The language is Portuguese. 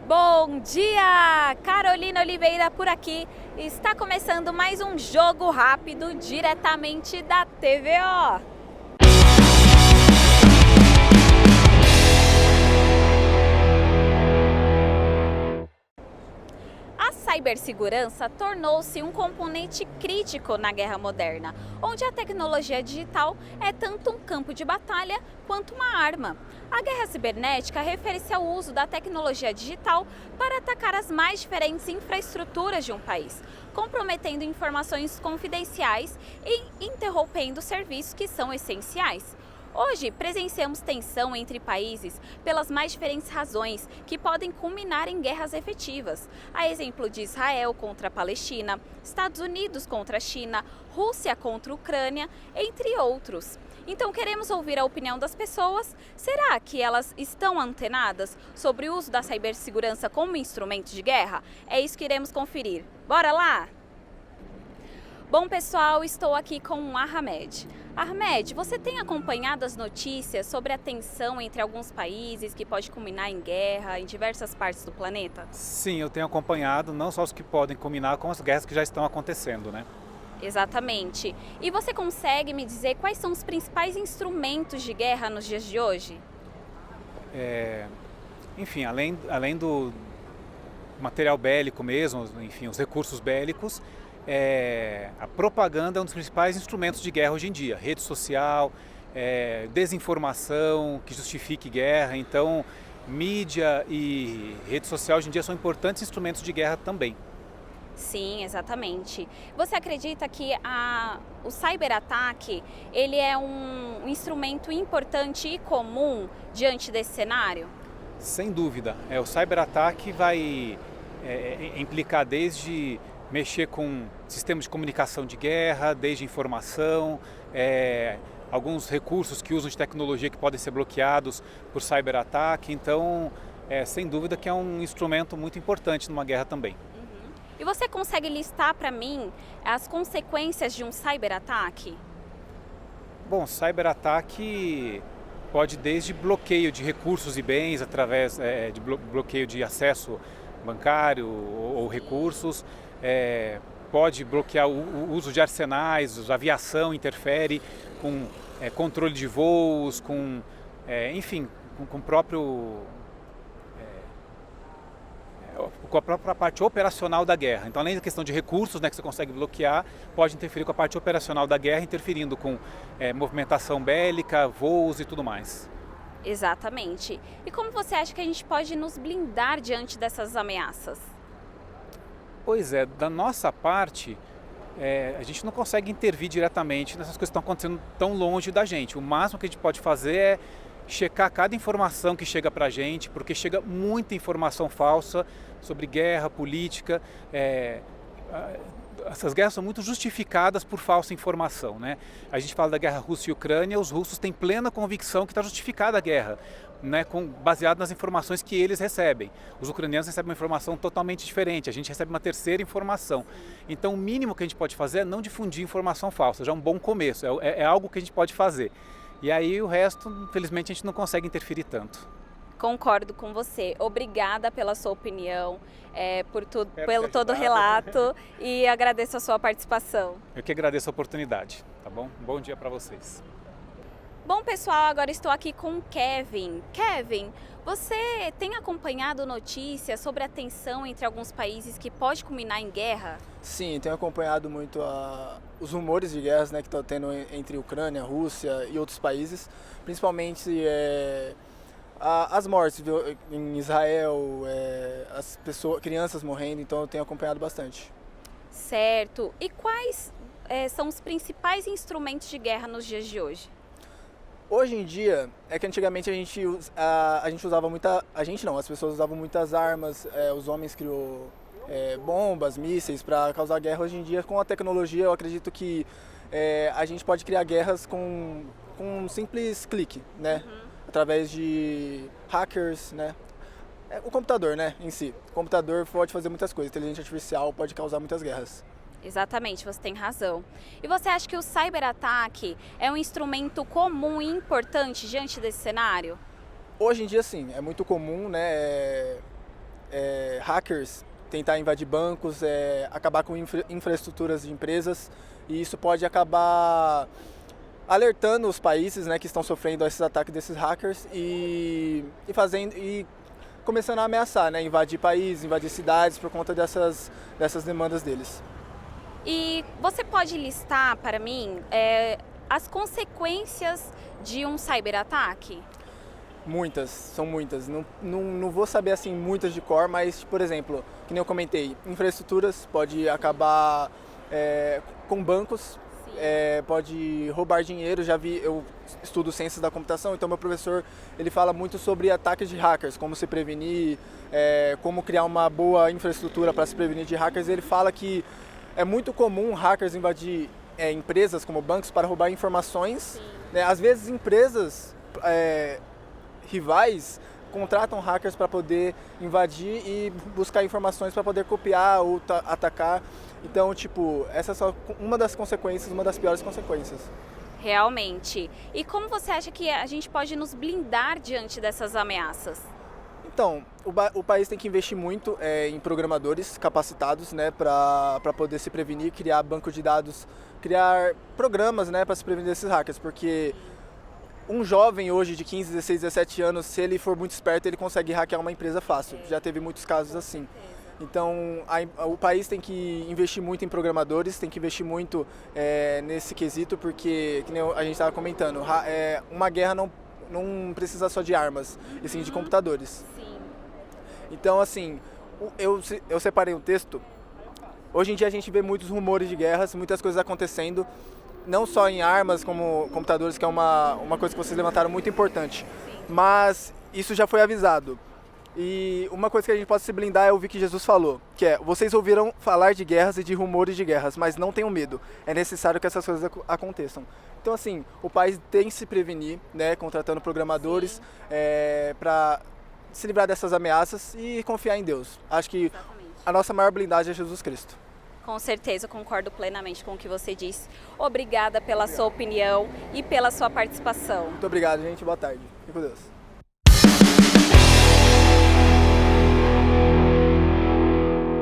Bom dia! Carolina Oliveira por aqui. Está começando mais um Jogo Rápido diretamente da TVO. A cibersegurança tornou-se um componente crítico na guerra moderna, onde a tecnologia digital é tanto um campo de batalha quanto uma arma. A guerra cibernética refere-se ao uso da tecnologia digital para atacar as mais diferentes infraestruturas de um país, comprometendo informações confidenciais e interrompendo serviços que são essenciais. Hoje, presenciamos tensão entre países pelas mais diferentes razões que podem culminar em guerras efetivas. A exemplo de Israel contra a Palestina, Estados Unidos contra a China, Rússia contra a Ucrânia, entre outros. Então queremos ouvir a opinião das pessoas. Será que elas estão antenadas sobre o uso da cibersegurança como instrumento de guerra? É isso que iremos conferir. Bora lá? Bom pessoal, estou aqui com o Ahmed. Ahmed, você tem acompanhado as notícias sobre a tensão entre alguns países que pode culminar em guerra em diversas partes do planeta? Sim, eu tenho acompanhado não só os que podem culminar, como as guerras que já estão acontecendo, né? Exatamente. E você consegue me dizer quais são os principais instrumentos de guerra nos dias de hoje? Enfim, além do material bélico mesmo, enfim, os recursos bélicos, a propaganda é um dos principais instrumentos de guerra hoje em dia. Rede social, desinformação que justifique guerra. Então, mídia e rede social hoje em dia são importantes instrumentos de guerra também. Sim, exatamente. Você acredita que o cyberataque ele é um instrumento importante e comum diante desse cenário? Sem dúvida. O cyberataque vai implicar desde mexer com sistemas de comunicação de guerra, desde informação, alguns recursos que usam de tecnologia que podem ser bloqueados por cyberataque. Então, sem dúvida que é um instrumento muito importante numa guerra também. E você consegue listar para mim as consequências de um cyberataque? Bom, cyberataque pode desde bloqueio de recursos e bens através de bloqueio de acesso bancário ou recursos, pode bloquear o uso de arsenais, a aviação interfere com controle de voos, enfim, com a própria parte operacional da guerra. Então, além da questão de recursos, né, que você consegue bloquear, pode interferir com a parte operacional da guerra, interferindo com movimentação bélica, voos e tudo mais. Exatamente. E como você acha que a gente pode nos blindar diante dessas ameaças? Pois é, da nossa parte, a gente não consegue intervir diretamente nessas coisas que estão acontecendo tão longe da gente. O máximo que a gente pode fazer é checar cada informação que chega para a gente, porque chega muita informação falsa sobre guerra, política. Essas guerras são muito justificadas por falsa informação, né? A gente fala da guerra Rússia e Ucrânia, os russos têm plena convicção que está justificada a guerra, né, baseado nas informações que eles recebem. Os ucranianos recebem uma informação totalmente diferente, a gente recebe uma terceira informação. Então o mínimo que a gente pode fazer é não difundir informação falsa, já é um bom começo, é algo que a gente pode fazer. E aí o resto, infelizmente, a gente não consegue interferir tanto. Concordo com você. Obrigada pela sua opinião, pelo todo o relato e agradeço a sua participação. Eu que agradeço a oportunidade, tá bom? Um bom dia para vocês. Bom, pessoal, agora estou aqui com o Kevin. Kevin, você tem acompanhado notícias sobre a tensão entre alguns países que pode culminar em guerra? Sim, tenho acompanhado muito os rumores de guerras, né, que estão tendo entre Ucrânia, Rússia e outros países, principalmente as mortes em Israel, as crianças morrendo, então eu tenho acompanhado bastante. Certo. E quais são os principais instrumentos de guerra nos dias de hoje? Hoje em dia, é que antigamente a gente usava as pessoas usavam muitas armas, os homens criou bombas, mísseis para causar guerra. Hoje em dia, com a tecnologia, eu acredito que a gente pode criar guerras com um simples clique, né? Através de hackers, né? O computador, né, em si. O computador pode fazer muitas coisas, a inteligência artificial pode causar muitas guerras. Exatamente, você tem razão. E você acha que o cyberataque é um instrumento comum e importante diante desse cenário? Hoje em dia, sim, é muito comum, né? hackers tentar invadir bancos, acabar com infraestruturas de empresas, e isso pode acabar alertando os países, né, que estão sofrendo esses ataques desses hackers e começando a ameaçar, né, invadir países, invadir cidades por conta dessas demandas deles. E você pode listar para mim as consequências de um cyberataque? Muitas, são muitas. Não vou saber assim muitas de cor, mas, por exemplo, que nem eu comentei, infraestruturas pode acabar com bancos, pode roubar dinheiro. Eu estudo ciências da computação, então meu professor ele fala muito sobre ataques de hackers, como se prevenir, como criar uma boa infraestrutura para se prevenir de hackers. Ele fala que é muito comum hackers invadir empresas como bancos para roubar informações, né? Às vezes empresas rivais contratam hackers para poder invadir e buscar informações para poder copiar ou atacar. Então, tipo, essa é só uma das consequências, uma das piores consequências. Realmente. E como você acha que a gente pode nos blindar diante dessas ameaças? Então, o país tem que investir muito em programadores capacitados, né, para poder se prevenir, criar banco de dados, criar programas, né, para se prevenir desses hackers, porque um jovem hoje de 15, 16, 17 anos, se ele for muito esperto, ele consegue hackear uma empresa fácil. Já teve muitos casos assim. Então, o país tem que investir muito em programadores, tem que investir muito nesse quesito, porque, que nem a gente estava comentando, uma guerra não precisa só de armas, e sim de computadores. Sim. Então, assim, eu separei um texto. Hoje em dia a gente vê muitos rumores de guerras, muitas coisas acontecendo, não só em armas, como computadores, que é uma coisa que vocês levantaram muito importante. Mas isso já foi avisado. E uma coisa que a gente pode se blindar é ouvir que Jesus falou, que vocês ouviram falar de guerras e de rumores de guerras, mas não tenham medo. É necessário que essas coisas aconteçam. Então, assim, o país tem que se prevenir, né, contratando programadores para se livrar dessas ameaças e confiar em Deus. Acho que a nossa maior blindagem é Jesus Cristo. Com certeza, concordo plenamente com o que você disse. Obrigada pela sua opinião e pela sua participação. Muito obrigado, gente. Boa tarde. Fique com Deus.